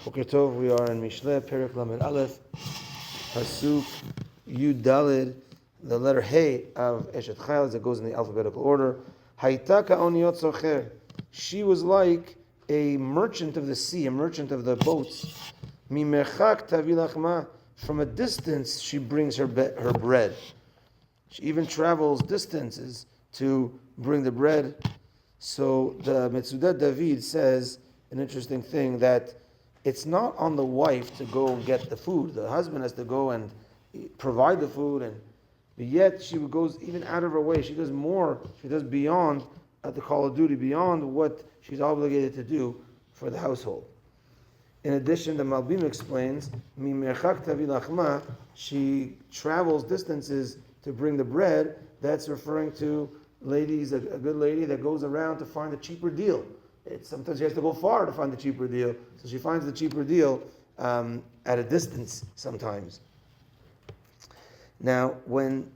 Boker Tov, we are in Mishlei Perek Lamed Aleph, Pasuk Yud Dalid, the letter Hey of Eshet Chayil that goes in the alphabetical order. Hayta ka'oniyot socher. She was like a merchant of the sea, a merchant of the boats. Mimerchak tavi lachma. From a distance, she brings her bread. She even travels distances to bring the bread. So the Metzudat David says an interesting thing, that it's not on the wife to go and get the food. The husband has to go and provide the food, but yet she goes even out of her way. She does more. She does beyond the call of duty, beyond what she's obligated to do for the household. In addition, the Malbim explains, "Mimerchak tavi lachma," she travels distances to bring the bread. That's referring to ladies, a good lady that goes around to find a cheaper deal. Sometimes she has to go far to find the cheaper deal, so she finds the cheaper deal at a distance sometimes. Now, when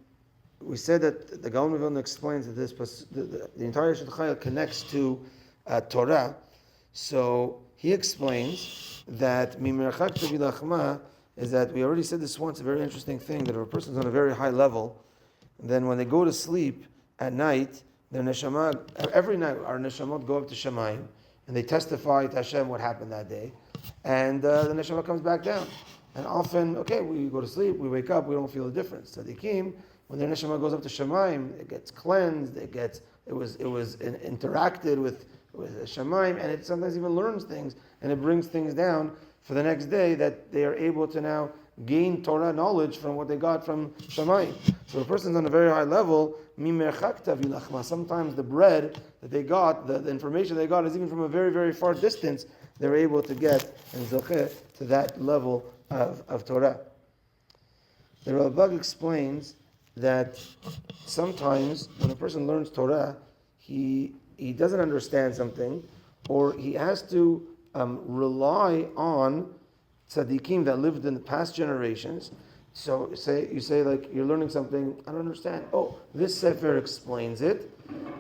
we said that the Gaon of Vilna explains that the entire Eshet Chayil connects to Torah, so he explains that Mimerchak tavi lachma is that, we already said this once, a very interesting thing, that if a person's on a very high level, then when they go to sleep at night, their neshama, every night our neshamot go up to Shemayim, and they testify to Hashem what happened that day, and the neshama comes back down. And often, we go to sleep, we wake up, we don't feel the difference. Tzaddikim, when their neshama goes up to Shemayim, it gets cleansed, it was interacted with Shemayim, and it sometimes even learns things, and it brings things down for the next day, that they are able to now gain Torah knowledge from what they got from Shemayim. So a person's on a very high level, sometimes the bread that they got, the information they got, is even from a very, very far distance. They're able to get and zocheh to that level of Torah. The Ralbag explains that sometimes when a person learns Torah, he doesn't understand something, or he has to rely on tzaddikim that lived in the past generations. So you say like, you're learning something, I don't understand. Oh, this sefer explains it.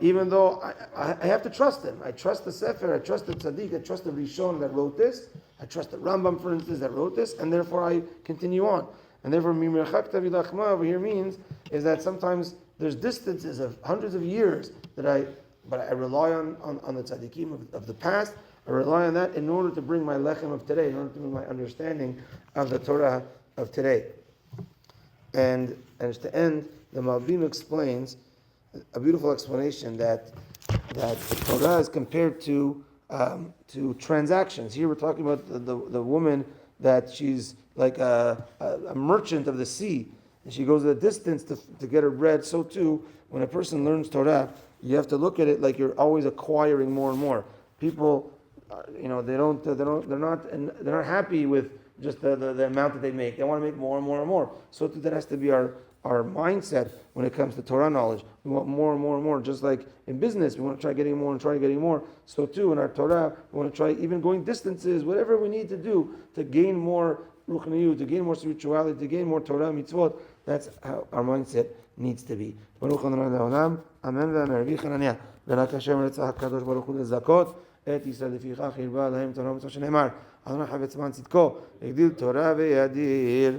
Even though I have to trust him. I trust the sefer, I trust the tzaddik, I trust the Rishon that wrote this, I trust the Rambam, for instance, that wrote this, and therefore I continue on. And therefore, Mimerchak tavi lachma over here means is that sometimes there's distances of hundreds of years but I rely on the tzaddikim of the past. I rely on that in order to bring my lechem of today, in order to bring my understanding of the Torah of today. And as to end, the Malbim explains a beautiful explanation that the Torah is compared to transactions. Here we're talking about the woman that she's like a merchant of the sea, and she goes a distance to get her bread. So too, when a person learns Torah, you have to look at it like you're always acquiring more and more. People, they're not happy with just the amount that they make. They want to make more and more and more. So too, that has to be our mindset when it comes to Torah knowledge. We want more and more and more. Just like in business, we want to try getting more and try getting more. So too, in our Torah, we want to try even going distances, whatever we need to do to gain more ruchniut, to gain more spirituality, to gain more Torah mitzvot. That's how our mindset needs to be. Baruch Adonai le'olam. Amen v'amen. Rabbi Chananya. V'rak Hashem retzach HaKadosh Baruch Hu lezakot את ישראל לפיכך הרבה להם תורה ומצוות שנאמר אדוני חפץ למען צדקו הגדיל תורה וידיר